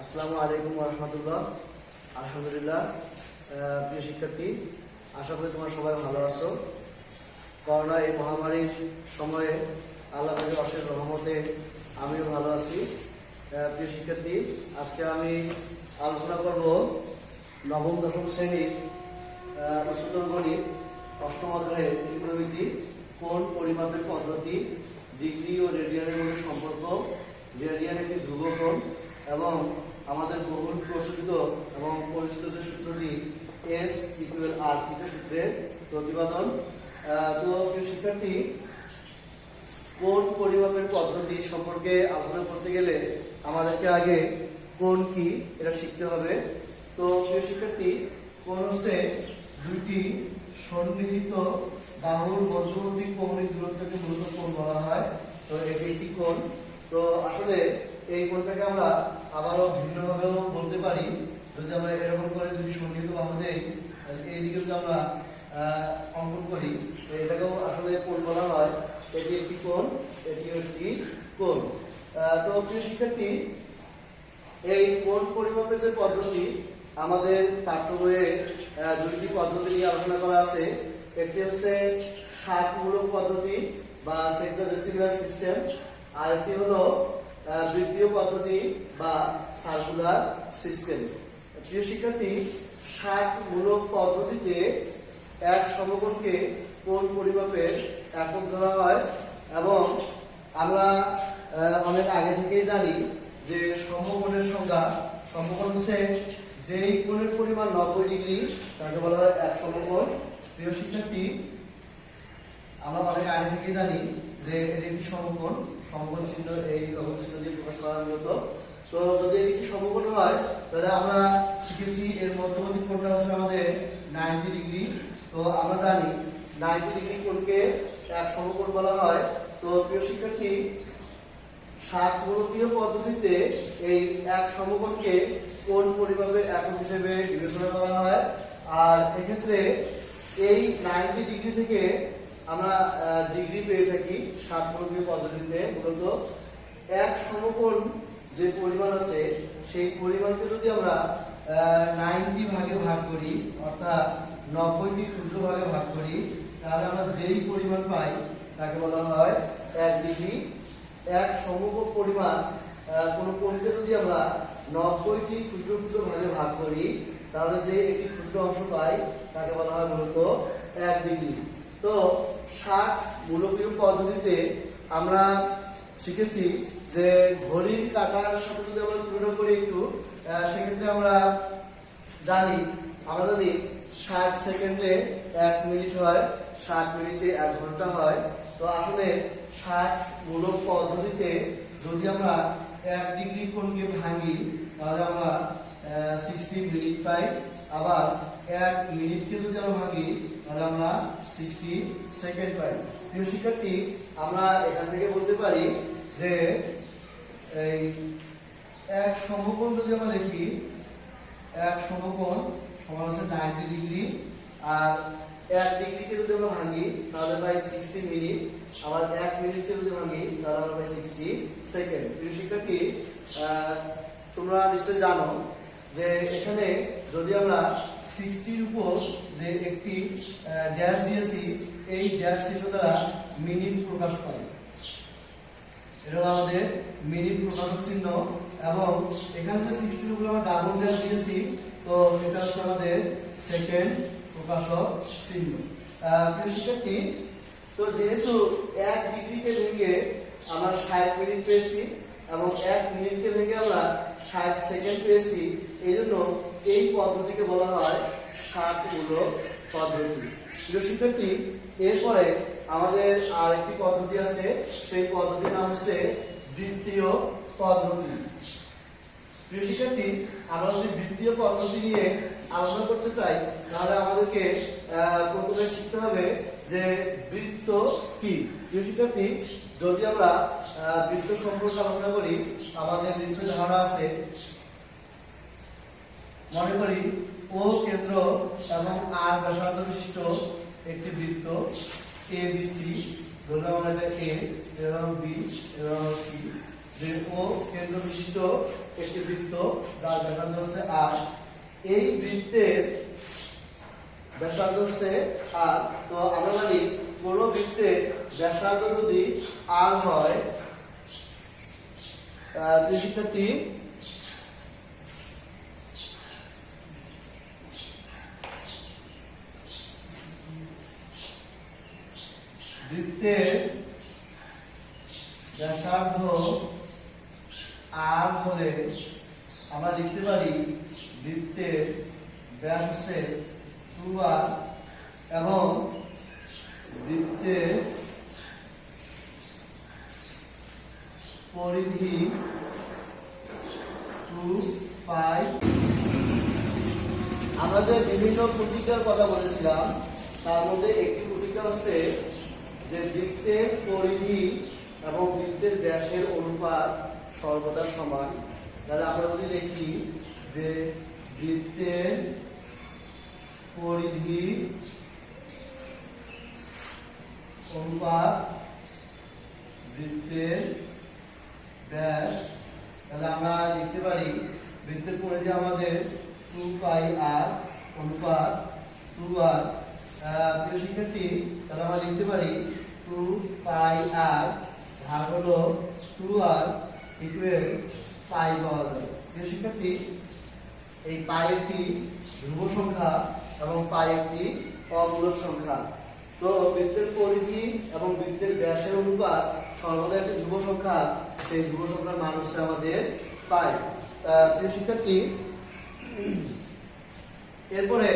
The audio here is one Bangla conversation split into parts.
আসসালামু আলাইকুম রহমতুল্লাহ। আলহামদুলিল্লাহ। প্রিয় শিক্ষার্থী, আশা করি তোমরা সবাই ভালো আছো। করোনা এই মহামারীর সময়ে আল্লাহর অশেষ রহমতে আমিও ভালো আছি। প্রিয় শিক্ষার্থী, আজকে আমি আলোচনা করব নবম দশম শ্রেণীর উচ্চতর গণিত অষ্টম অধ্যায়ের ত্রিকোণমিতি, কোণ পরিমাপের পদ্ধতি, ডিগ্রি ও রেডিয়ানের মধ্যে সম্পর্ক, রেডিয়ান একটি ধ্রুবকোণ এবং আমাদের বহুল প্রচলিত এবং পরিচিত যে সূত্রটি S=R থিটা সূত্রের প্রতিপাদন। তো শিক্ষার্থী, কোণ পরিমাপের পদ্ধতি সম্পর্কে আলোচনা করতে গেলে আমাদেরকে আগে কোণ কি এটা শিখতে হবে। তো প্রিয় শিক্ষার্থী, কোণ হচ্ছে দুইটি সন্নিহিত বাহুর মধ্যবর্তী কৌণিক দূরত্বকে মূলত কোণ বলা হয়। তো এটি একটি কোণ। তো আসলে এই কোণটাকে আমরা আবারও ভিন্নভাবেও বলতে পারি। যদি আমরা এরকম করে যদি সন্নিহিত বাহু দেই, এইদিকে যদি আমরা অঙ্কন করি, এটাকেও আসলে কোণ বলা হয়। এটি একটি কোণ, এটি একটি কোণ। তো প্রিয় শিক্ষার্থী, এই কোণ পরিমাপের যে পদ্ধতি, আমাদের পাঠ্য বইয়ে দুইটি পদ্ধতি নিয়ে আলোচনা করা আছে। একটি হচ্ছে ষাটমূলক পদ্ধতি বা সেক্সাডেসিমাল সিস্টেম, আর একটি হলো বৃত্তীয় পদ্ধতি বা সার্কুলার সিস্টেম। প্রিয় শিক্ষার্থী, ষাটমূলক পদ্ধতিতে এক সমকোণকে কোণ পরিমাপের একক ধরা হয় এবং আমরা অনেক আগে থেকেই জানি যে সমকোণের সংজ্ঞা, সমকোণ হচ্ছে যেই কোণের পরিমাণ 90 ডিগ্রি তাকে বলা হয় এক সমকোণ। প্রিয় শিক্ষার্থী, আমরা অনেক আগে থেকেই জানি যে এটি একটি সমকোণ। সমকোণ চিহ্ন এই রকম চিহ্ন দিয়ে প্রকাশ করার মতো। তো যদি এটি সমকোণ হয়, তাহলে আমরা শিখেছি এর মধ্যবর্তী কোণটা হচ্ছে আমাদের 90 ডিগ্রি। তো আমরা জানি 90 ডিগ্রি কোণকে এক সমকোণ বলা হয়। তো প্রিয় শিক্ষার্থী, ষাটমূলকীয় পদ্ধতিতে এই এক সমকোণকে কোণ পরিমাপের একক হিসেবে বিবেচনা করা হয়। আর এক্ষেত্রে এই 90 ডিগ্রি থেকে আমরা ডিগ্রি পেয়ে থাকি ষাটমূলকীয় পদ্ধতিতে। মূলত এক সমকোণ যে পরিমাণ আছে, সেই পরিমাণকে যদি আমরা 90 ভাগে ভাগ করি, অর্থাৎ 90টি ক্ষুদ্র ভাগে ভাগ করি, তাহলে আমরা যেই পরিমাণ পাই তাকে বলা হয় 1 ডিগ্রি। এক সমকোণ পরিমাণ কোনো কোণকে যদি আমরা 90টি ক্ষুদ্র ক্ষুদ্র ভাগে ভাগ করি, তাহলে যে একটি ক্ষুদ্র অংশ পাই তাকে বলা হয় মূলত 1 ডিগ্রি। তো ষাটমূলকীয় পদ্ধতিতে আমরা শিখেছি যে ঘড়ির কাঁটার সাথে যদি আমরা তুলনা করি একটু, সেক্ষেত্রে আমরা জানি 60 সেকেন্ডে 1 মিনিট হয়, 60 মিনিটে 1 ঘন্টা হয়। তো আসলে ষাটমূলক পদ্ধতিতে যদি আমরা 1 ডিগ্রি কোণকে ভাঙি, তাহলে আমরা 60 মিনিট পাই। আবার 1 মিনিটকে যদি আমরা ভাঙি, তাহলে আমরা 60 সেকেন্ড পাই। প্রিয় শিক্ষার্থী, আমরা এখান থেকে বলতে পারি যে এই এক সমকোণ যদি আমরা লিখি, এক সমকোণ সমান হচ্ছে 90 ডিগ্রি। আর 1 ডিগ্রিকে যদি আমরা ভাঙি, তাহলে পাই 60 মিনিট। আবার 1 মিনিটকে যদি ভাঙি, তাহলে আমরা পাই 60 সেকেন্ড। প্রিয় শিক্ষার্থী, তোমরা নিশ্চয়ই জানো যে এখানে যদি আমরা 60-র উপর যে একটি ড্যাশ দিয়েছি, এই ড্যাশ চিহ্ন দ্বারা মিনিট প্রকাশ পাই। এটা হলো আমাদের মিনিট প্রকাশক চিহ্ন। এবং এখানে যে 60-র উপর আমরা ডাবল ড্যাশ দিয়েছি, তো এটা হচ্ছে আমাদের সেকেন্ড প্রকাশক চিহ্ন। প্রিয় শিক্ষার্থী, তো যেহেতু 1 ডিগ্রিকে ভেঙে আমরা 60 মিনিট পেয়েছি এবং 1 মিনিটকে ভেঙে আমরা 60 সেকেন্ড পেয়েছি, এই জন্য এই পদ্ধতিকে বলা হয় ষাটমূলক পদ্ধতি। প্রিয় শিক্ষার্থী, এরপরে আমাদের আরেকটি পদ্ধতি আছে, সেই পদ্ধতির নাম হচ্ছে বৃত্তীয় পদ্ধতি। প্রিয় শিক্ষার্থী, আমরা যদি বৃত্তীয় পদ্ধতি নিয়ে আলোচনা করতে চাই, তাহলে আমাদেরকে প্রথমে শিখতে হবে যে বৃত্ত কি। প্রিয় শিক্ষার্থী, যদি আমরা বৃত্ত সম্পর্কে আলোচনা করি, আমাদের নিশ্চয়ই ধারণা আছে। মনে করি ও কেন্দ্র এবং আর ব্যাসার্ধ বিশিষ্ট একটি বৃত্ত ABC, ধরুন আমরা এটা A, এটা হলো B, এটা হলো C। যে ও কেন্দ্র বিশিষ্ট একটি বৃত্ত যার ব্যাসার্ধ হচ্ছে আর। এই বৃত্তের ব্যাসার্ধ হচ্ছে আর। তো আমরা জানি কোন বৃত্তের ব্যাসার্ধ যদি আর হয়, শিক্ষার্থী বৃত্তের ব্যাসার্ধ আর হলে আমরা লিখতে পারি বৃত্তের ব্যাস হচ্ছে 2r এবং বৃত্তের পরিধি 2π। আমরা যে বিভিন্ন প্রতীকের কথা বলেছিলাম তার মধ্যে একটি প্রতীক হচ্ছে যে বৃত্তের পরিধি এবং বৃত্তের ব্যাসের অনুপাত সর্বদা সমান। তাহলে আমরা যদি লিখি যে বৃত্তের পরিধি অনুপাত বৃত্তের ব্যাস, তাহলে আমরা লিখতে পারি বৃত্তের পরিধি আমাদের 2πr অনুপাত 2r। প্রিয় শিক্ষার্থী, তাহলে আমরা লিখতে পারি 2πr ভাগ হলো 2r ইকুয়াল পাই পাওয়া যাবে। প্রিয় শিক্ষার্থী, এই পাই একটি ধ্রুব সংখ্যা এবং পাই একটি অমূলক সংখ্যা। তো বৃত্তের পরিধি এবং বৃত্তের ব্যাসের অনুপাত সর্বদা একটি ধ্রুব সংখ্যা, সেই ধ্রুব সংখ্যার মান হচ্ছে আমাদের পাই। প্রিয় শিক্ষার্থী, এরপরে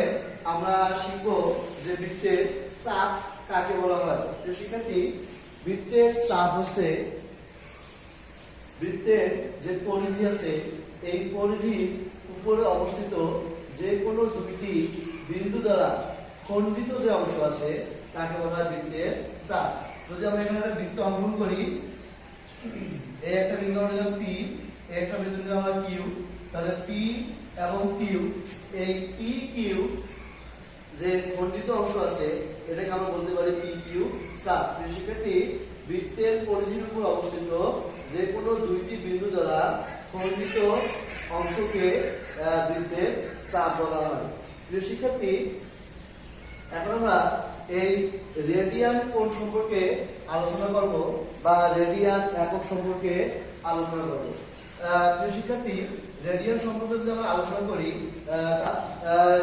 আমরা শিখব যে বৃত্তের চাপ কাকে বলা হয়। প্রিয় শিক্ষার্থী, বৃত্তের চাপ হচ্ছে বৃত্তের যে পরিধি আছে এই পরিধির উপরে অবস্থিত যে কোনো দুইটি বিন্দু দ্বারা খণ্ডিত যে অংশ আছে তাকে বলা হয় বৃত্তের চাপ। যদি আমরা এখানে একটা বৃত্ত অঙ্কন করি, এই একটা বিন্দু আমরা নিলাম পি, এই একটা বিন্দু নিলাম আমরা কিউ, তাহলে পি এবং কিউ, এই পি কিউ যে খণ্ডিত অংশ আছে এটাকে আমরা বলতে পারি পি কিউ চাপ। শিক্ষার্থী, বৃত্তের পরিধির উপর অবস্থিত যে কোনো দুইটি বিন্দু দ্বারা খণ্ডিত অংশকে বৃত্তের চাপ বলা হয়। প্রিয় শিক্ষার্থী, এখন আমরা এই রেডিয়ান কোণ সম্পর্কে আলোচনা করব বা রেডিয়ান একক সম্পর্কে আলোচনা করব। প্রিয় শিক্ষার্থী, রেডিয়ান সম্পর্কে যদি আমরা আলোচনা করি,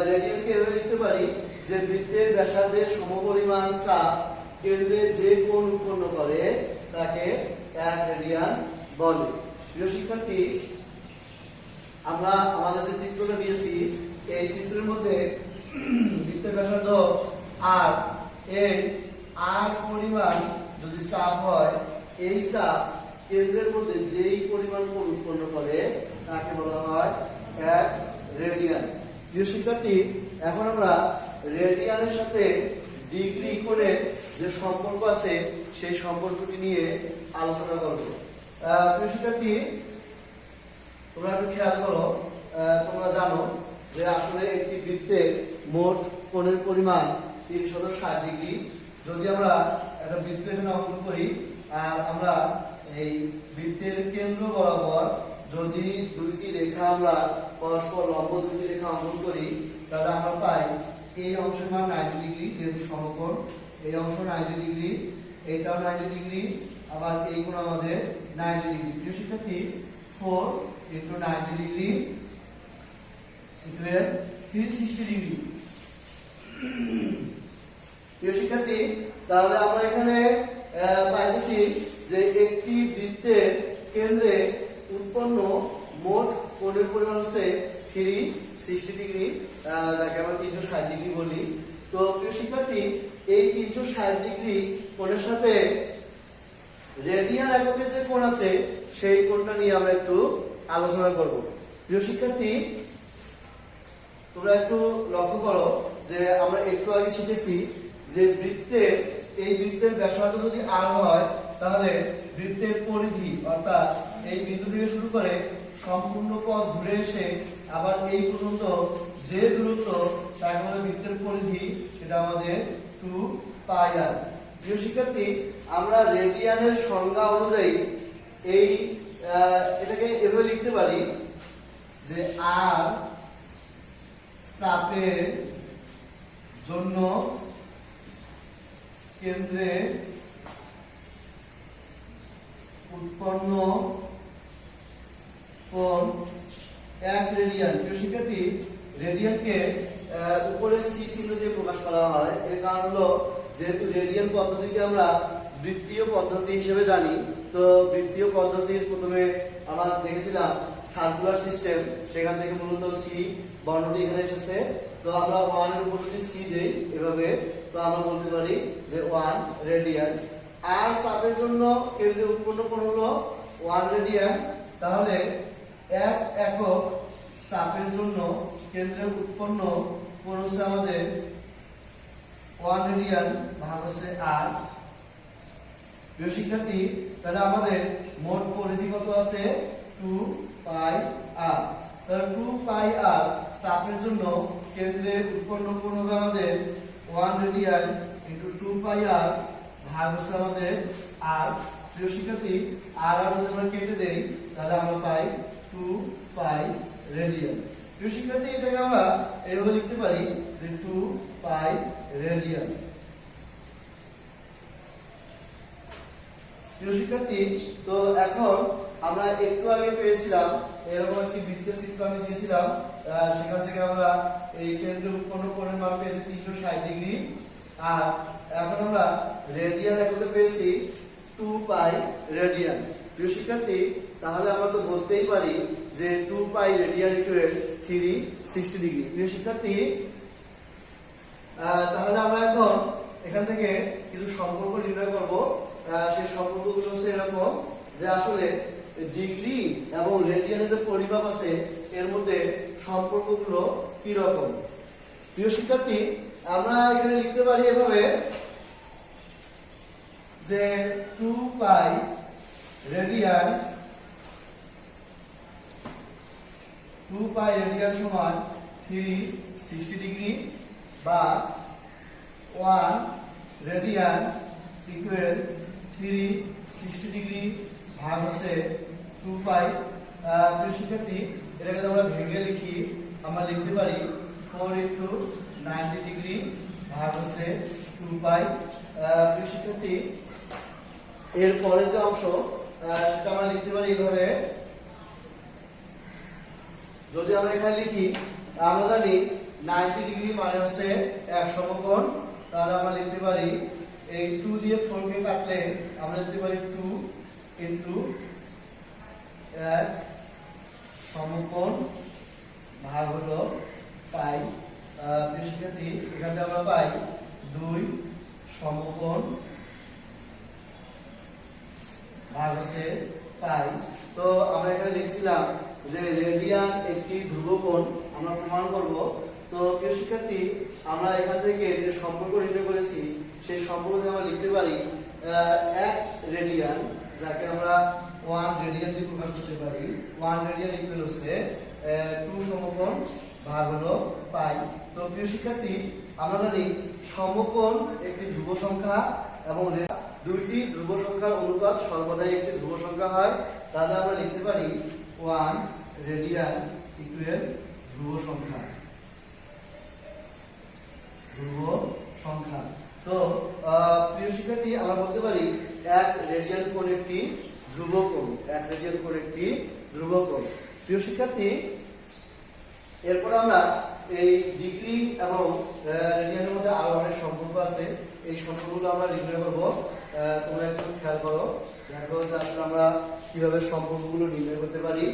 রেডিয়ানকে এভাবে লিখতে পারি যে বৃত্তের ব্যাসার্ধের সমপরিমাণ চাপ কেন্দ্রে যে কোণ উৎপন্ন করে তাকে 1 রেডিয়ান বলে। প্রিয় শিক্ষার্থী, আমরা আমাদের যে চিত্রটা দিয়েছি এই চিত্রের মধ্যে বৃত্তের ব্যাসার্ধ আর, এই আর পরিমাণ যদি চাপ হয়, এই চাপ কেন্দ্রের মধ্যে যেই পরিমাণ কোণ উৎপন্ন করে তাকে বলা হয় 1 রেডিয়ান। প্রিয় শিক্ষার্থী, এখন আমরা রেডিয়ানের সাথে ডিগ্রি কোণের যে সম্পর্ক আছে সেই সম্পর্কটি নিয়ে আলোচনা করব। প্রিয় শিক্ষার্থী, তোমরা একটু খেয়াল করো, তোমরা জানো যে আসলে একটি বৃত্তের মোট কোণের পরিমাণ 360 ডিগ্রি। যদি আমরা একটা বৃত্ত এখানে অঙ্কন করি আর আমরা এই বৃত্তের কেন্দ্র বরাবর যদি দুইটি রেখা আমরা পরস্পর লম্ব দুইটি রেখা অঙ্কন করি তাহলে আমরা পাই এই অংশের মান 90 ডিগ্রি, যেহেতু সমকোণ, এই অংশ 90 ডিগ্রি, এইটাও 90 ডিগ্রি, আবার এই কোণ আমাদের 90 ডিগ্রি। প্রিয় শিক্ষার্থী, 4 × 90 ডিগ্রি ইকুয়াল 360 ডিগ্রি। প্রিয় শিক্ষার্থী, তাহলে আমরা এখানে পাইতেছি যে একটি বৃত্তের কেন্দ্রে উৎপন্ন মোট কোণের পরিমাণ হচ্ছে 360 ডিগ্রি, যাকে আমরা 360 ডিগ্রি বলি। তো প্রিয় শিক্ষার্থী, এই 360 ডিগ্রি কোণের সাথে রেডিয়ান এককের যে কোণ আছে সেই কোণটা নিয়ে আমরা একটু আলোচনা করব। প্রিয় শিক্ষার্থী, তোমরা একটু লক্ষ্য করো যে আমরা একটু আগে শিখেছি যে বৃত্তের এই বৃত্তের ব্যাসার্ধ যদি আর হয় তাহলে বৃত্তের পরিধি অর্থাৎ এই বিন্দু থেকে শুরু করে সম্পূর্ণ পথ ঘুরে এসে আবার এই পর্যন্ত যে দূরত্ব তাকে বলে বৃত্তের পরিধি, সেটা আমাদের 2πr। প্রিয় শিক্ষার্থী, আমরা রেডিয়ানের সংজ্ঞা অনুযায়ী এই এটাকে এভাবে লিখতে পারি যে আর চাপের জন্য কেন্দ্রে উৎপন্ন কোণ 1 রেডিয়ান। প্রিয় শিক্ষার্থী, রেডিয়ানকে উপরে সি চিহ্ন দিয়ে প্রকাশ করা হয়। এর কারণ হলো যেহেতু রেডিয়ান পদ্ধতিকে আমরা বৃত্তীয় পদ্ধতি হিসেবে জানি, তো বৃত্তীয় পদ্ধতির প্রথমে আমরা দেখেছিলাম সার্কুলার সিস্টেম, সেখান থেকে মূলত সি বর্ণটি এখানে এসেছে। তো আমরা 1 এর উপর যদি সি দেই এভাবে, তো আমরা বলতে পারি যে 1 রেডিয়ান। আর চাপের জন্য কেন্দ্রে উৎপন্ন কোণ হলো 1 রেডিয়ান। তাহলে 1 একক চাপের জন্য কেন্দ্রে উৎপন্ন কোণ হচ্ছে আমাদের 1 রেডিয়ান ভাগ হচ্ছে আর। প্রিয় শিক্ষার্থী, তাহলে আমাদের মোট পরিধি কত আছে? 2 পাই আর। তাহলে 2 পাই আর চাপের জন্য কেন্দ্রে উৎপন্ন কোণ হবে আমাদের 1 রেডিয়ান ইনটু 2 পাই আর ভাগ হচ্ছে আমাদের আর। প্রিয় শিক্ষার্থী, আর যদি আমরা কেটে দেই তাহলে আমরা পাই 2 পাই রেডিয়ান। প্রিয় শিক্ষার্থী, এটাকে আমরা এইভাবে লিখতে পারি যে 2 পাই রেডিয়ান। প্রিয় শিক্ষার্থী, তো এখন আমরা একটু আগে পেয়েছিলাম এরকম একটি বৃত্তের চিত্র আমি দিয়েছিলাম, সেখান থেকে আমরা এই কেন্দ্রে উৎপন্ন কোণের মান পেয়েছি 360 ডিগ্রি। আর এখন আমরা রেডিয়ান এককে পেয়েছি 2 পাই রেডিয়ান। প্রিয় শিক্ষার্থী, তাহলে আমরা তো বলতেই পারি যে 2 পাই রেডিয়ান ইকুয়াল 360 ডিগ্রি। প্রিয় শিক্ষার্থী, তাহলে আমরা এখন এখান থেকে কিছু সম্পর্ক নির্ণয় করব। সেই সম্পর্কগুলো হচ্ছে এরকম যে আসলে ডিগ্রি এবং রেডিয়ানের যে পরিমাপ আছে এর মধ্যে সম্পর্কগুলো কি রকম। প্রিয় শিক্ষার্থী, আমরা এখানে লিখতে পারি এভাবে যে 2 পাই রেডিয়ান সমান 360 ডিগ্রি বা 1 রেডিয়ান ইকুয়াল 360 ডিগ্রি ভাগ হচ্ছে 2 পাই। প্রিয় শিক্ষার্থী, এটাকে আমরা ভেঙে লিখি, আমরা লিখতে পারি 4 ইনটু 90 ডিগ্রি ভাগ হচ্ছে 2 পাই। প্রিয় শিক্ষার্থী, এর পরের যে অংশ সেটা আমরা লিখতে পারি এইভাবে। যদি আমরা এখানে লিখি, আমরা জানি 90 ডিগ্রি মানে হচ্ছে 1 সমকোণ। তাহলে আমরা লিখতে পারি এই 2 দিয়ে 4 কে কাটলে আমরা লিখতে পারি 2 ইনটু 1 সমকোণ ভাগ হলো পাই। প্রিয় শিক্ষার্থী, এখানে আমরা পাই 2 সমকোণ ভাগ হচ্ছে পাই। তো আমরা এখানে লিখছিলাম যে রেডিয়ান একটি ধ্রুবকোণ, আমরা প্রমাণ করব। তো প্রিয় শিক্ষার্থী, আমরা এখান থেকে যে সম্পর্ক নির্ণয় করেছি সেই সম্পর্কে আমরা লিখতে পারি 1 রেডিয়ান, যাকে আমরা 1 রেডিয়ান দিয়ে প্রকাশ করতে পারি। 1 রেডিয়ান ইকুয়াল হচ্ছে 2 সমকোণ ভাগ হলো পাই। তো প্রিয় শিক্ষার্থী, আমরা জানি সমকোণ একটি ধ্রুব সংখ্যা এবং দুইটি ধ্রুব সংখ্যার অনুপাত সর্বদাই একটি ধ্রুব সংখ্যা হয়। তাহলে আমরা লিখতে পারি 1 রেডিয়ান ইকুয়াল ধ্রুব সংখ্যা। তো প্রিয় শিক্ষার্থী, আমরা বলতে পারি 1 রেডিয়ান কোণ একটি ধ্রুবকোণ। 1 রেডিয়ান কোণ একটি ধ্রুবকোণ। প্রিয় শিক্ষার্থী, এরপর আমরা এই ডিগ্রি এবং রেডিয়ানের মধ্যে আরো অনেক সম্পর্ক আছে, এই সম্পর্কগুলো আমরা নির্ণয় করব। তোমরা একটু খেয়াল করো, দেখো যে আসলে আমরা কিভাবে সম্পর্কগুলো নির্ণয় করতে পারি।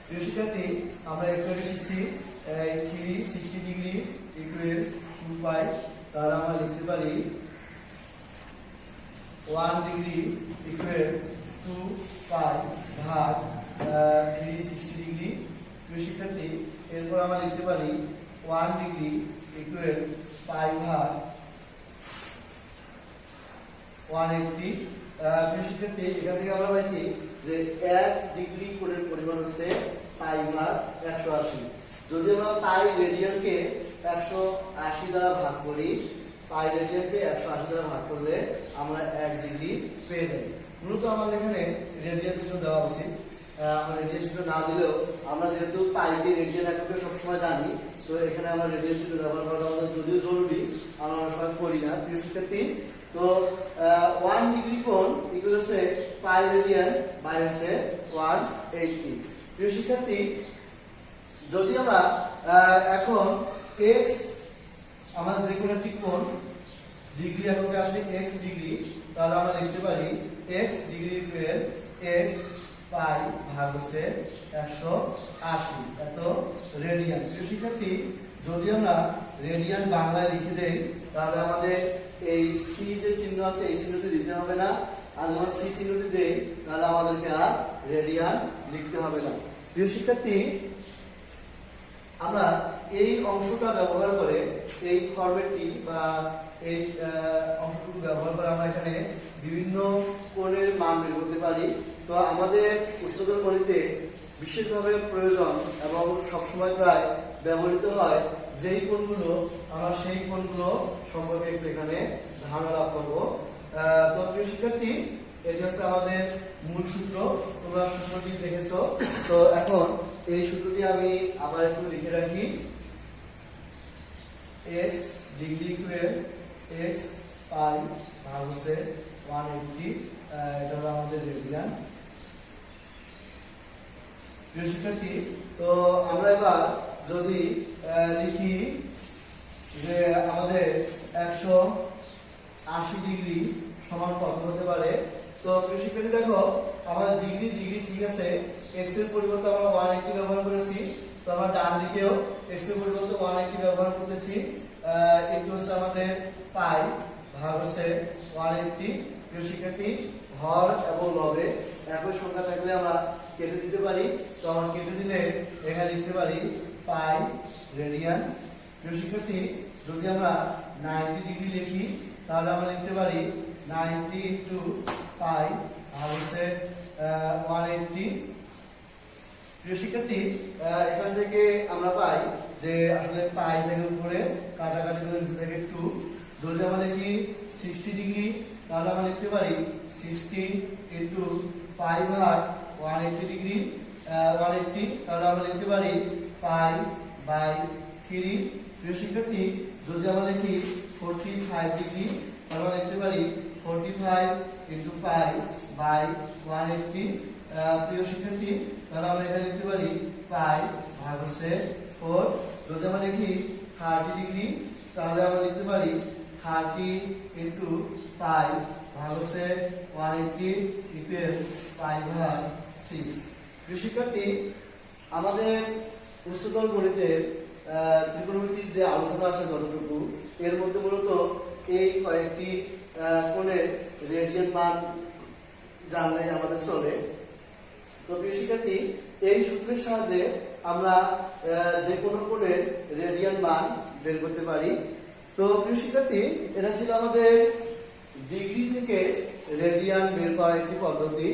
প্রিয় শিক্ষার্থী, আমরা একটু আগে শিখছি 360 ডিগ্রি ইকুয়াল 2 পাই। তাহলে আমরা লিখতে পারি 1 ডিগ্রি ইকুয়াল 2 পাই ভাগ 360 ডিগ্রি। প্রিয় শিক্ষার্থী, এরপর আমরা লিখতে পারি 1 ডিগ্রি ইকুয়াল পাই ভাগ 180। প্রিয় শিক্ষার্থী, এখান থেকে আমরা পাইছি যে 1 ডিগ্রি কোণের পরিমাণ হচ্ছে পাই ভাগ 180। যদি আমরা পাই রেডিয়ানকে 180 দ্বারা ভাগ করি, পাই রেডিয়ানকে 180 দ্বারা ভাগ করলে আমরা 1 ডিগ্রি পেয়ে যাই। মূলত আমাদের এখানে রেডিয়ান চিহ্ন দেওয়া উচিত। আমরা রেডিয়ান চিহ্ন না দিলেও আমরা যেহেতু পাইকে রেডিয়ান এককে সবসময় জানি, তো এখানে আমরা রেডিয়ান চিহ্ন ব্যবহার করা আমাদের যদিও জরুরি, আমরা অনেক সময় করি না। প্রিয় শিক্ষার্থী, তো 1 ডিগ্রি কোণ ইকুয়াল হচ্ছে পাই রেডিয়ান বাই হচ্ছে 180। প্রিয় শিক্ষার্থী, যদি আমরা এখন x আমাদের যে কোনো একটি কোণ ডিগ্রি এককে আছে x ডিগ্রি, তাহলে আমরা লিখতে পারি x ডিগ্রি ইকুয়াল x পাই ভাগ হচ্ছে 180 এত রেডিয়ান। প্রিয় শিক্ষার্থী, যদি আমরা রেডিয়ান বাংলায় লিখে দেই তাহলে আমাদের এই সি যে চিহ্ন আছে এই চিহ্নটি দিতে হবে না, আর যখন সি চিহ্নটি দেই তাহলে আমাদেরকে আর রেডিয়ান লিখতে হবে না। প্রিয় শিক্ষার্থী, আমরা এই অংশটা ব্যবহার করে এই ফরম্যাটটি বা এই অংশটুকু ব্যবহার করে আমরা এখানে বিভিন্ন কোণের মান বের করতে পারি। তো আমাদের উচ্চতর গণিতে বিশেষভাবে প্রয়োজন এবং সবসময় প্রায় ব্যবহৃত হয় যেই কোণগুলো, আমরা সেই কোণগুলো সম্পর্কে একটু এখানে ধারণা লাভ করবো। তো প্রিয় শিক্ষার্থী, এটি হচ্ছে আমাদের মূল সূত্র, তোমরা সূত্রটি দেখেছো। তো এখন এই সূত্রটি আমি আবার একটু লিখে রাখি। x ডিগ্রি ইকুয়াল x পাই ভাগ হচ্ছে 180, এটা হলো আমাদের রেডিয়ান। প্রিয় শিক্ষার্থী, তো আমরা এবার যদি লিখি যে আমাদের 180 ডিগ্রি সমান কত হতে পারে, তো প্রিয় শিক্ষার্থী দেখো আমাদের ডিগ্রি ডিগ্রি ঠিক আছে, x এর পরিবর্তে আমরা 180 ব্যবহার করেছি, তো আমরা ডান দিকেও x এর পরিবর্তে 180 ব্যবহার করতেছি। এটি হচ্ছে আমাদের পাই ভাগ হচ্ছে 180। প্রিয় শিক্ষার্থী, হর এবং লবে একই সংখ্যা থাকলে আমরা কেটে দিতে পারি, তো আমরা কেটে দিলে এখানে লিখতে পারি পাই রেডিয়ান। প্রিয় শিক্ষার্থী, যদি আমরা 90 ডিগ্রি লিখি তাহলে আমরা লিখতে পারি 90 ইন্টু পাই ভাগ হচ্ছে 180। প্রিয় শিক্ষার্থী, এখান থেকে আমরা পাই যে আসলে পাই থেকে উপরে কাটাকাটি করে নিচে থেকে 2। যদি আমরা লিখি 60 ডিগ্রি তাহলে আমরা লিখতে পারি 60 ইন্টু পাই ভাগ 180 ডিগ্রি 180, তাহলে আমরা লিখতে পারি পাই বাই 3। প্রিয় শিক্ষার্থী, যদি আমরা লিখি 45 ডিগ্রি তাহলে আমরা লিখতে পারি 45 ইন্টু পাই বাই 180। প্রিয় শিক্ষার্থী, তাহলে আমরা এখানে লিখতে পারি পাই ভাগ হচ্ছে 4। যদি আমরা লিখি 30 ডিগ্রি তাহলে আমরা লিখতে পারি 30 ইন্টু পাই ভাগ হচ্ছে 180 ইকুয়াল পাই ভাগ 6। প্রিয় শিক্ষার্থী, আমাদের উচ্চতর গণিতের ত্রিকোণমিতির যে আলোচনা আছে যতটুকু, এর মধ্যে মূলত এই কয়েকটি কোণের রেডিয়ান মান জানলে আমাদের চলে। তো প্রিয় শিক্ষার্থী, এই সূত্রের সাহায্যে আমরা যে কোনো কোণের রেডিয়ান মান বের করতে পারি। তো প্রিয় শিক্ষার্থী, এটা ছিল আমাদের ডিগ্রি থেকে রেডিয়ান বের করার একটি পদ্ধতি।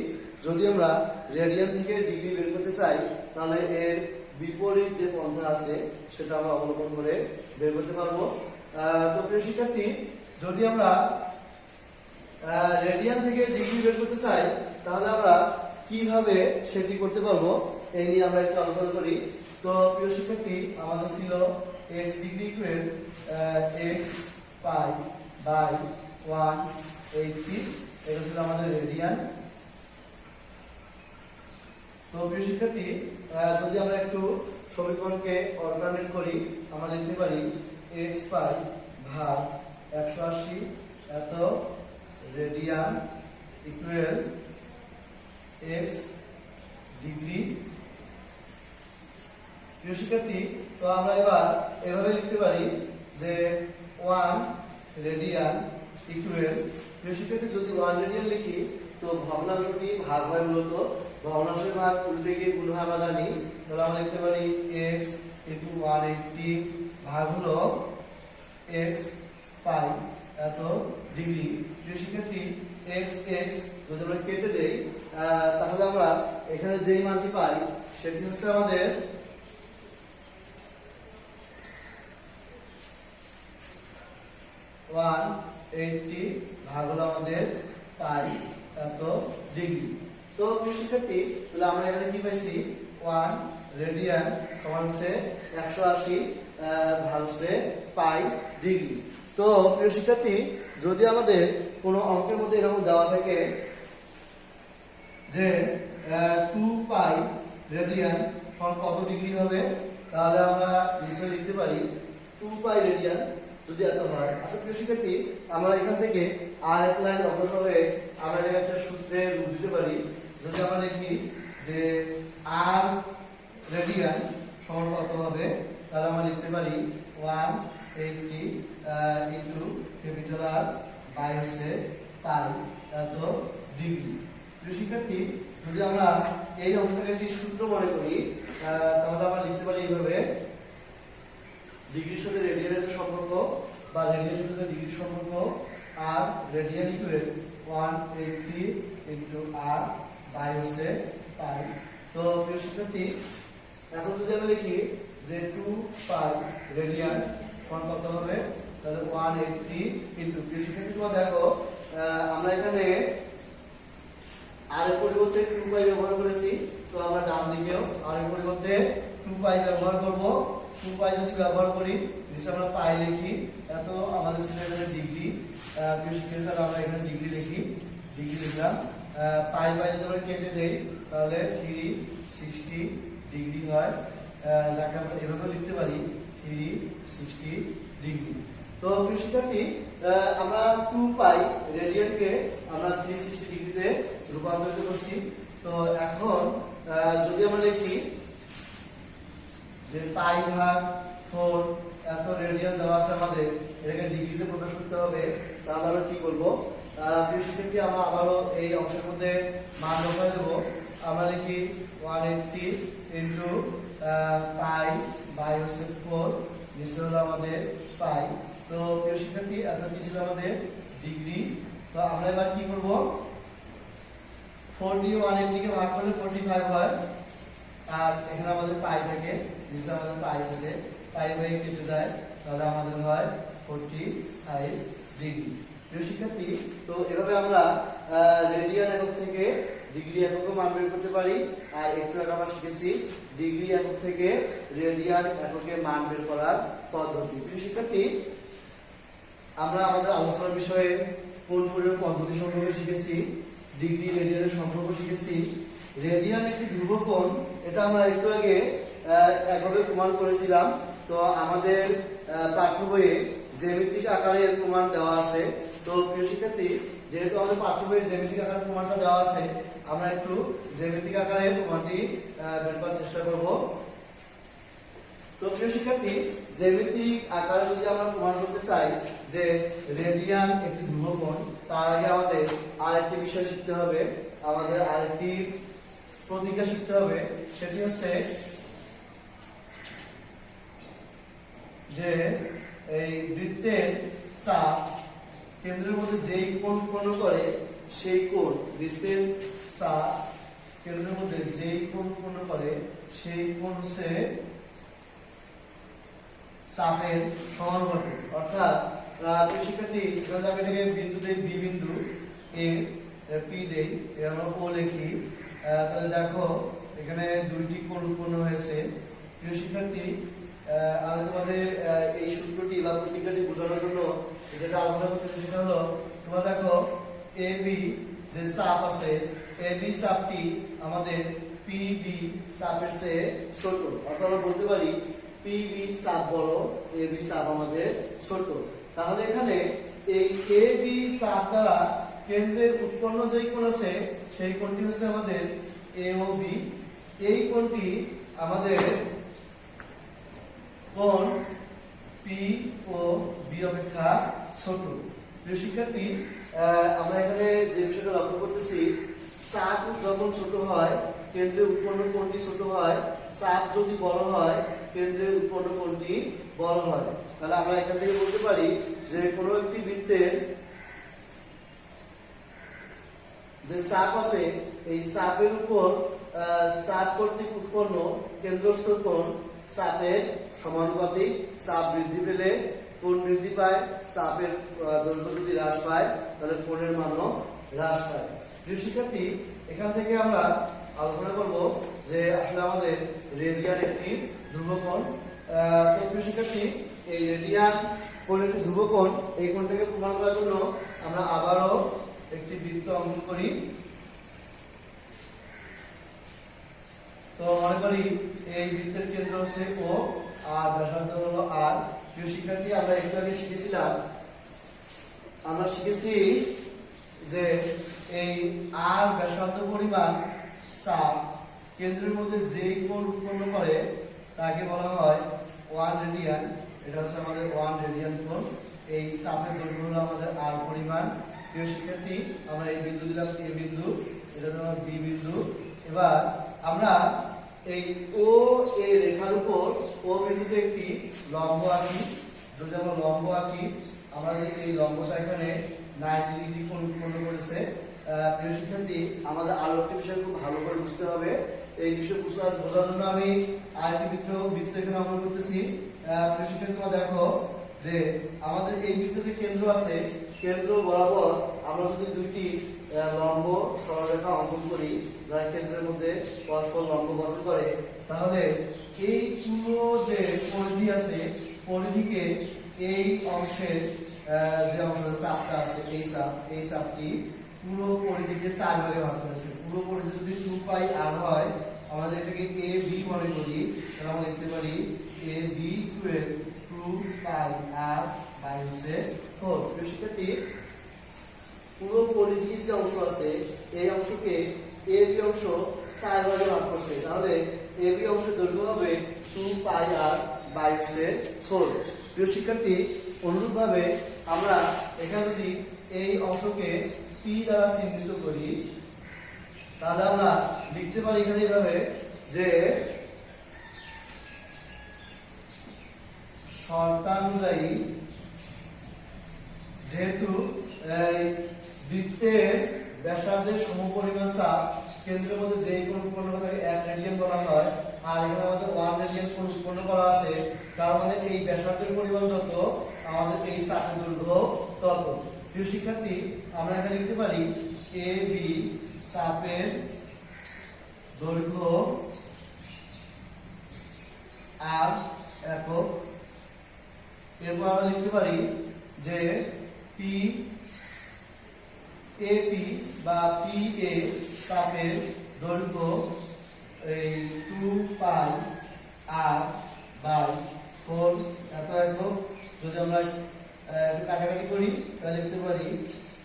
যদি আমরা রেডিয়ান থেকে ডিগ্রি বের করতে চাই তাহলে এর বিপরীত যে পন্থা আছে সেটা আমরা অবলম্বন করে বের করতে পারবো। তো প্রিয় শিক্ষার্থী, যদি আমরা রেডিয়ান থেকে ডিগ্রি বের করতে চাই তাহলে আমরা কিভাবে সেটি করতে পারবো এই নিয়ে আমরা একটু আলোচনা করি। তো প্রিয় শিক্ষার্থী, আমাদের ছিল x degree equal x pi by 180, এটা ছিল আমাদের রেডিয়ান। তো প্রিয় শিক্ষার্থী, যদি আমরা একটু সমীকরণকে অল্টারনেট করি আমরা লিখতে পারি x পাই ভাগ 180 এত রেডিয়ান ইকুয়াল x ডিগ্রি। প্রিয় শিক্ষার্থী, তো আমরা এবার এভাবে লিখতে পারি যে 1 রেডিয়ান ইকুয়াল, প্রিয় শিক্ষার্থী যদি 1 রেডিয়ান লিখি তো ভগ্নাংশটি ভাগ হয়, মূলত ভগ্নাংশের ভাগ উল্টে গিয়ে গুণ হয় আমরা জানি, তাহলে আমরা লিখতে পারি x ইন্টু 180 ভাগ হলো x পাই এত ডিগ্রি। প্রিয় শিক্ষার্থী, x x যদি আমরা কেটে দেই তাহলে আমরা এখানে যেই মানটি পাই সেটি হচ্ছে আমাদের 180 ভাগ হলো আমাদের পাই এত ডিগ্রি। তো প্রিয় শিক্ষার্থী, তাহলে আমরা এখানে কি পাইছি 1 রেডিয়ান সমান হচ্ছে 180 ভাগ হচ্ছে পাই ডিগ্রি। তো প্রিয় শিক্ষার্থী, যদি আমাদের কোনো অঙ্কের মধ্যে এরকম দেওয়া থাকে যে 2 পাই রেডিয়ান সমান কত ডিগ্রি হবে, তাহলে আমরা নিশ্চয়ই লিখতে পারি 2 পাই রেডিয়ান যদি এত হয়। আচ্ছা প্রিয় শিক্ষার্থী, আমরা এখান থেকে আর এক লাইন অগ্রসর হয়ে আমরা একটা সূত্রে রূপ দিতে পারি। যদি আমরা লিখি যে আর রেডিয়ান সমান কত হবে, তাহলে আমরা লিখতে পারি 180 ইনটু ক্যাপিটাল আর বাই হচ্ছে পাই এত ডিগ্রি। প্রিয় শিক্ষার্থী, যদি আমরা এই অংশটাকে একটি সূত্র মনে করি, তাহলে আমরা লিখতে পারি এইভাবে, ডিগ্রির সাথে রেডিয়ানের সম্পর্ক বা রেডিয়ানের সাথে ডিগ্রির সম্পর্ক, আর radian equal 180 into R by হচ্ছে পাই। তো প্রিয় শিক্ষার্থী, এখন যদি আমরা লিখি যে 2 পাই রেডিয়ান সমান কত হবে, তাহলে 180 কিন্তু প্রিয় শিক্ষার্থী তোমরা দেখো আমরা এখানে আর এর পরিবর্তে 2 পাই ব্যবহার করেছি। তো আমরা ডান দিকেও আর এর পরিবর্তে 2 পাই ব্যবহার করব। 2 পাই যদি ব্যবহার করি, নিচে আমরা পাই লিখি, এত আমাদের ছিল এখানে ডিগ্রি। প্রিয় শিক্ষার্থী, তাহলে আমরা এখানে ডিগ্রি লিখি, ডিগ্রি লিখলাম। পাই পাই যদি আমরা কেটে দেই, তাহলে 360 ডিগ্রি হয়, যাকে আমরা এভাবে লিখতে পারি 360 ডিগ্রি। তো প্রিয় শিক্ষার্থী, আমরা 2 পাই রেডিয়ানকে আমরা 360 ডিগ্রিতে রূপান্তরিত করছি। তো এখন যদি আমরা লিখি যে পাই ভাগ 4 এত রেডিয়ান দেওয়া আছে আমাদের, এটাকে ডিগ্রিতে প্রকাশ করতে হবে, তাহলে আমরা কি করব? প্রিয় শিক্ষার্থী, আমরা আবারও এই অংশের মধ্যে মান বসাই দেব। আমরা লিখি 180 ইনটু পাই বাই হচ্ছে 4, নিচে হলো আমাদের পাই। তো প্রিয় শিক্ষার্থী, এত কি ছিল আমাদের ডিগ্রি। তো আমরা এবার কি করব? 4 দিয়ে 180 কে ভাগ করলে 45 হয়, আর এখানে আমাদের পাই থাকে, নিচে আমাদের পাই আছে, পাই বাই কেটে যায়, তাহলে আমাদের হয় 45 ডিগ্রি। প্রিয় শিক্ষার্থী, তো এভাবে আমরা রেডিয়ান একক থেকে ডিগ্রি এককে মান বের করতে পারি। আর একটু আগে আমরা শিখেছি ডিগ্রি একক থেকে রেডিয়ান এককে মান বের করার পদ্ধতি। প্রিয় শিক্ষার্থী, আমরা আমাদের আলোচনার বিষয়ে কোণ পরিমাপ পদ্ধতি সম্পর্কে শিখেছি, ডিগ্রি রেডিয়ানের সম্পর্ক শিখেছি। রেডিয়ান একটি ধ্রুব কোণ, এটা আমরা একটু আগে একভাবে প্রমাণ করেছিলাম। তো আমাদের পাঠ্য বইয়ে জ্যামিতিক আকারের প্রমাণ দেওয়া আছে। তো প্রিয় শিক্ষার্থী, যেহেতু আমাদের পাঠ্য বইয়ে জ্যামিতিক আকারের প্রমাণটা দেওয়া আছে, আমরা একটু জ্যামিতিক আকারে প্রমাণটি বের করার চেষ্টা করব। তো প্রিয় শিক্ষার্থী, জ্যামিতিক আকারে যদি আমরা প্রমাণ করতে চাই যে রেডিয়ান একটি ধ্রুব কোণ, তার আগে আমাদের আরেকটি বিষয় শিখতে হবে, আমাদের আরেকটি প্রতীকা শিখতে হবে। সেটি হচ্ছে যে এই বৃত্তের চাপ কেন্দ্রের মধ্যে যেই কোণ উৎপন্ন করে সেই কোণ, বৃত্তের চাপ কেন্দ্রের মধ্যে যেই কোণ উৎপন্ন করে সেই কোণ হচ্ছে চাপের সমানুপাতিক। অর্থাৎ শিক্ষার্থী, যদি আমি এটাকে বিন্দু দেই, বি বিন্দু, এ পি দেই, আমরা ও লিখি, তাহলে দেখো এখানে দুইটি কোণ উৎপন্ন হয়েছে। প্রিয় শিক্ষার্থী, আমি তোমাদের এই সূত্রটি বা প্রতীকটি বোঝানোর জন্য যেটা আলোচনা করতেছি সেটা হলো, তোমরা দেখো এ বি যে চাপ আছে, এ বি চাপটি আমাদের পি বি চাপের চেয়ে ছোট। অর্থাৎ আমরা বলতে পারি পি বি চাপ বড়, এ বি চাপ আমাদের ছোট। তাহলে এখানে এই এ বি চাপ দ্বারা কেন্দ্রের উৎপন্ন যে কোণ আছে সেই কোণটি হচ্ছে আমাদের এ ও বি। এই কোণটি আমাদের কোণ পি ও বি অপেক্ষা ছোট। প্রিয় শিক্ষার্থী, আমরা এখানে যে বিষয়টা লক্ষ্য করতেছি, চাপ যখন ছোট হয় কেন্দ্রের উৎপন্ন কোণটি ছোট হয়, চাপ যদি বড় হয় কেন্দ্রের উৎপন্ন কোণটি বড় হয়। তাহলে আমরা এখান থেকে বলতে পারি যে কোনো একটি বৃত্তের যে চাপ আছে, এই চাপের উপর চাপ কর্তৃক উৎপন্ন কেন্দ্রস্থ কোণ চাপের সমানুপাতিক। চাপ বৃদ্ধি পেলে কোণ বৃদ্ধি পায়, চাপের দৈর্ঘ্য যদি হ্রাস পায় তাহলে কোণের মানও হ্রাস পায়। প্রিয় শিক্ষার্থী, এখান থেকে আমরা আলোচনা করব যে আসলে আমাদের রেডিয়ান একটি ধ্রুবকোণ। তো প্রিয় শিক্ষার্থী, এই রেডিয়ান কোণ একটি ধ্রুবকোণ, এই কোণটাকে প্রমাণ করার জন্য আমরা আবারও একটি বৃত্ত অঙ্কন করি। তো মনে করি এই বৃত্তের কেন্দ্র হচ্ছে ও আর ব্যাসার্ধ হলো আর। প্রিয় শিক্ষার্থী, আমরা একটু আগে শিখেছিলাম, আমরা শিখেছি যে এই আর ব্যাসার্ধ পরিমাণ চাপ কেন্দ্রের মধ্যে যেই কোণ উৎপন্ন করে তাকে বলা হয় 1 রেডিয়ান। এটা হচ্ছে আমাদের 1 রেডিয়ান কোণ। এই চাপের দৈর্ঘ্য হলো আমাদের আর পরিমাণ। প্রিয় শিক্ষার্থী, আমরা এই বিন্দু দিলাম এ বিন্দু, এটা হলো বি বিন্দু। এবার আমরা এই ও এ রেখার উপর ও বিন্দুতে একটি লম্ব আঁকি। যদি আমরা লম্ব আঁকি, আমরা এই লম্বটা এখানে 90 ডিগ্রি কোণ উৎপন্ন করেছে। প্রিয় শিক্ষার্থী, আমাদের আরো একটি বিষয় খুব ভালো করে বুঝতে হবে। এই বিষয় বোঝার জন্য আমি আরেকটি বৃত্ত এখানে অঙ্কন করতেছি। প্রিয় শিক্ষার্থী, তোমরা দেখো যে আমাদের এই বৃত্তে যে কেন্দ্র আছে, কেন্দ্র বরাবর আমরা যদি দুইটি লম্ব সরলরেখা অঙ্কন করি যার কেন্দ্রের মধ্যে পরস্পর লম্ব গঠন করে, তাহলে এই পুরো যে পরিধি আছে, পরিধিকে এই অংশের যে অংশের চাপটা আছে, এই চাপটি পুরো পরিধিকে 4 ভাগে ভাগ করেছে। পুরো পরিধি যদি 2 পাই আর হয়, আমাদের এটাকে এ বি মনে করি, তাহলে আমরা লিখতে পারি A B equal 2 pi R by হচ্ছে 4। প্রিয় শিক্ষার্থী, পুরো পরিধির যে অংশ আছে, এই অংশকে এ বি অংশ 4 ভাগে ভাগ করছে, তাহলে এ বি অংশের দৈর্ঘ্য হবে 2 পাই আর বাই হচ্ছে 4। প্রিয় শিক্ষার্থী, অনুরূপভাবে আমরা এখানে যদি এই অংশকে পি দ্বারা চিহ্নিত করি, তাহলে আমরা লিখতে পারি এখানে এইভাবে যে শর্তানুযায়ী, যেহেতু বৃত্তের ব্যাসার্ধের সমপরিমাণ চাপ কেন্দ্রের মধ্যে যেই কোণ উৎপন্ন করে তাকে 1 রেডিয়ান বলা হয়, আর এখানে আমাদের 1 রেডিয়ান কোণ উৎপন্ন করা আছে, তার মানে এই ব্যাসার্ধের পরিমাণ যত, আমাদের এই চাপের দৈর্ঘ্য তত। প্রিয় শিক্ষার্থী, আমরা এখানে লিখতে পারি এ বি চাপের দৈর্ঘ্য আর একক। এরপর আমরা লিখতে পারি যে পি এপি বা পি এ চাপের দৈর্ঘ্য এই 2 পাই আর বাই 4 এত একক। যদি আমরা কাটাকাটি করি তাহলে লিখতে পারি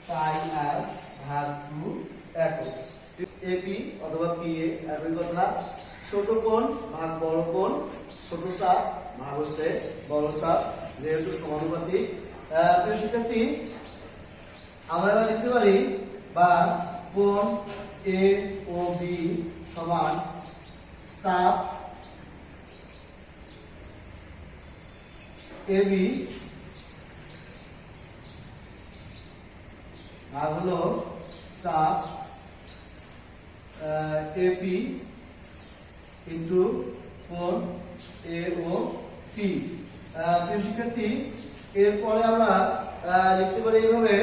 পাই আর ভাগ 2 একক। এপি অথবা পি এ একই কথা। ছোট কোণ ভাগ বড় কোণ, ছোট চাপ ভাগ হচ্ছে বড় চাপ, যেহেতু সমানুপাতিক। প্রিয় শিক্ষার্থী, আমরা এবার লিখতে পারি বা কোণ এ ও বি সমান চাপ এ বি ভাগ হলো চাপ এপি ইন্টু কোণ এ ও পি। শিক্ষার্থী, এরপরে আমরা লিখতে পারি এইভাবে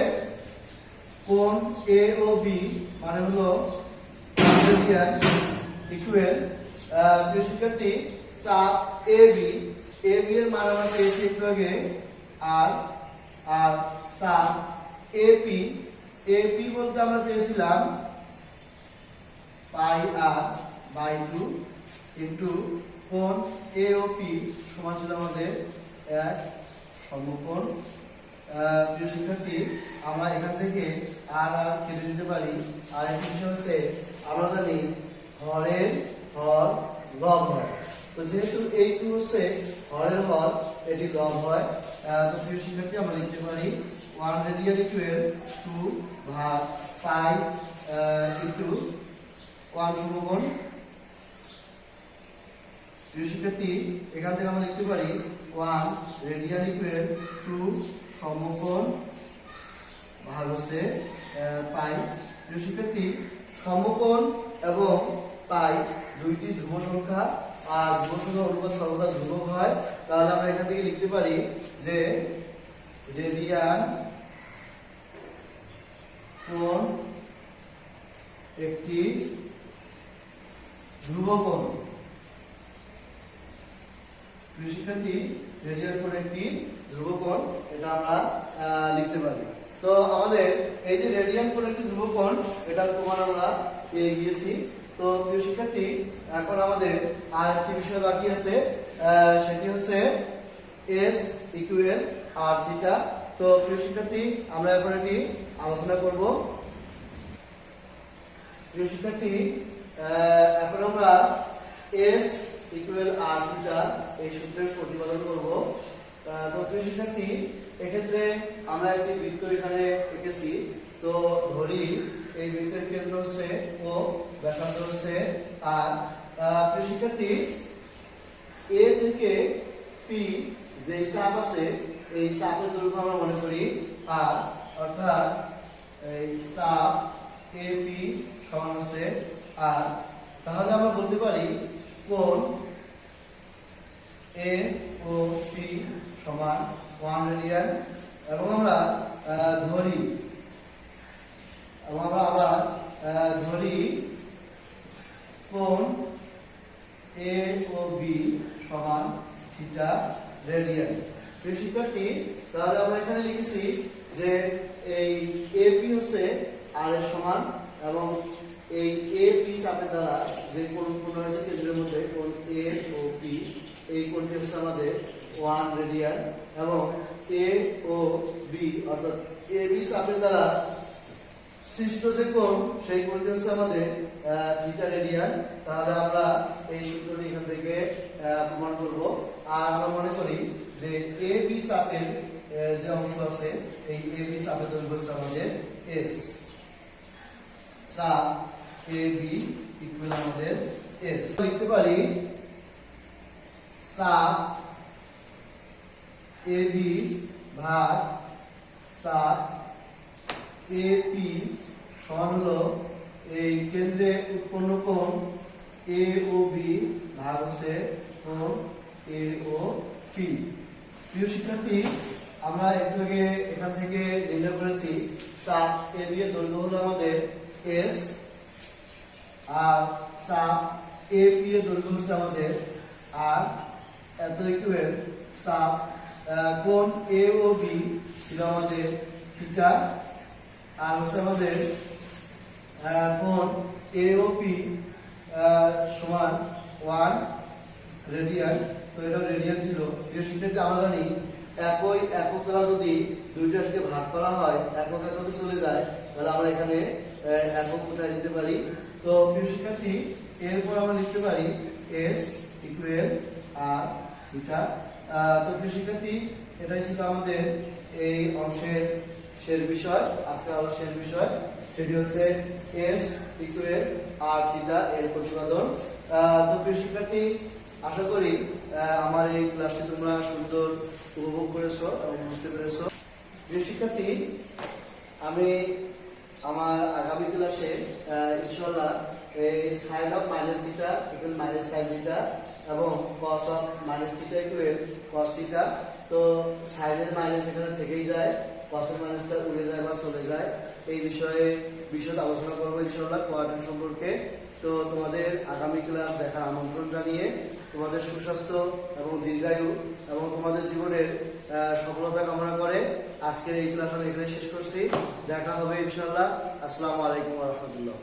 কোণ এ ও বি মানে হলো রেডিয়ান ইকুয়াল। শিক্ষার্থী, চাপ এ বি এর মান আমরা পেয়েছি একটু আগে আর চাপ এপি বলতে আমরা পেয়েছিলাম পাই আর বাই 2 ইন্টু কোণ এ ও পি সমান ছিল আমাদের 1 সমকোণ। প্রিয় শিক্ষার্থী, আমরা এখান থেকে আর কেটে দিতে পারি। আর একটি বিষয় হচ্ছে, আমরা জানি হরের হর লব হয়। তো যেহেতু এইটু হচ্ছে হরের হর, এটি লব হয়। তো প্রিয় শিক্ষার্থী, আমরা লিখতে পারি 1 রেডিয়ান ইকুয়াল 2 ভাগ পাই ইন্টু 1 সমকোণ। প্রিয় শিক্ষার্থী, এখান থেকে আমরা লিখতে পারি 1 রেডিয়ান ইকুয়াল 2 সমকোণ ভাগ হচ্ছে পাই। প্রিয় শিক্ষার্থী, সমকোণ এবং পাই দুইটি ধ্রুব সংখ্যা, আর ধ্রুব সংখ্যার অনুপাত সর্বদা ধ্রুবক হয়। তাহলে আমরা এখান থেকে লিখতে পারি যে রেডিয়ান কোণ একটি ধ্রুবকোণ। প্রিয় শিক্ষার্থী, রেডিয়ান কোণ একটি ধ্রুবকোণ, এটা আমরা লিখতে পারি। তো আমাদের এই যে রেডিয়ান কোণ একটি ধ্রুবকোণ, এটার প্রমাণ আমরা পেয়ে গিয়েছি। তো প্রিয় শিক্ষার্থী, এখন আমাদের আর একটি বিষয় বাকি আছে, সেটি হচ্ছে এস ইকুয়াল আর থিটা। তো প্রিয় শিক্ষার্থী, আমরা এখন এটি আলোচনা করব। প্রিয় শিক্ষার্থী, এখন আমরা এস ইকুয়াল আর থিটা এই সূত্রের প্রতিপাদন করব। তো প্রিয় শিক্ষার্থী, এক্ষেত্রে আমরা একটি বৃত্ত এখানে এঁকেছি। তো ধরি এই বৃত্তের কেন্দ্র হচ্ছে ও, ব্যাসার্ধ হচ্ছে আর। প্রিয় শিক্ষার্থী, এ থেকে পি যে চাপ আছে, এই চাপের দৈর্ঘ্য আমরা মনে করি আর, অর্থাৎ এই চাপ এ পি সমান হচ্ছে আর। তাহলে আমরা বলতে পারি কোণ এ ও পি সমান 1 রেডিয়ান। এবং আমরা ধরি কোণ এ ও বি সমান থিটা রেডিয়ান। প্রিয় শিক্ষার্থী, তাহলে আমরা এখানে লিখেছি যে এই এপি হচ্ছে আর এর সমান, এবং এই এপি চাপের দ্বারা যে কোণ উৎপন্ন হয়েছে কেন্দ্রের মধ্যে, কোণ এ ও পি, এই কোণটি হচ্ছে আমাদের 1 রেডিয়ান। এবং এ ও বি অর্থাৎ এ বি চাপের দ্বারা সৃষ্ট যে কোণ, সেই কোণটি হচ্ছে আমাদের থিটা রেডিয়ান। তাহলে আমরা এই সূত্রটি এখান থেকে প্রমাণ করব। আর আমরা মনে করি যে এ বি চাপের যে অংশ আছে, এই এ বি চাপের দৈর্ঘ্য হচ্ছে আমাদের এস। চাপ এ বি ইকুয়াল আমাদের এস। লিখতে পারি চাপ এ বি ভাগ চাপ এ পি সমান হলো এই কেন্দ্রে উৎপন্ন কোণ এ ও বি ভাগ হচ্ছে কোণ এ ও পি। প্রিয় শিক্ষার্থী, আমরা একটু আগে এখান থেকে নির্ণয় করেছি চাপ এ বি এর দৈর্ঘ্য হলো আমাদের এস, আর চাপ এ পি এর দৈর্ঘ্য হচ্ছে আমাদের আর। এত ইকুয়াল চাপ কোণ এ ও বি ছিল আমাদের থিটা, আর হচ্ছে আমাদের কোণ এ ও পি সমান 1 রেডিয়ান। তো এটা রেডিয়ান ছিল। প্রিয় শিক্ষার্থী, আমরা জানি একই একক দ্বারা যদি দুইটাকে ভাগ করা হয়, একক এককে চলে যায়, তাহলে আমরা এখানে একক উঠাই দিতে পারি। তো প্রিয় শিক্ষার্থী, এরপর আমরা লিখতে পারি এস ইকুয়াল আর থিটা। তো প্রিয় শিক্ষার্থী, এটাই ছিল আমাদের এই অংশের শেষ বিষয়। আজকে আমার শেষ বিষয় সেটি হচ্ছে এস ইকুয়াল আর থিটা এর প্রতিপাদন। তো প্রিয় শিক্ষার্থী, আশা করি আমার এই ক্লাসটি তোমরা সুন্দর উপভোগ করেছো এবং বুঝতে পেরেছো। প্রিয় শিক্ষার্থী, আমি আমার আগামী ক্লাসে ইনশাআল্লাহ এই sine of minus theta equal minus sine theta এবং cos of minus theta equal cos theta. তো সাইনের মাইনাস এখানে থেকেই যায়, কসের মাইনাসটা উড়ে যায় বা চলে যায়, এই বিষয়ে বিশদ আলোচনা করবো ইনশাআল্লাহ কোয়াড্রেন্ট সম্পর্কে। তো তোমাদের আগামী ক্লাস দেখার আমন্ত্রণ জানিয়ে তোমাদের সুস্বাস্থ্য এবং দীর্ঘায়ু এবং তোমাদের জীবনের সফলতা কামনা করে আজকের এই ক্লাস আমি এখানে শেষ করছি। দেখা হবে ইনশাআল্লাহ। আসসালামু আলাইকুম ওয়া রাহমাতুল্লাহ।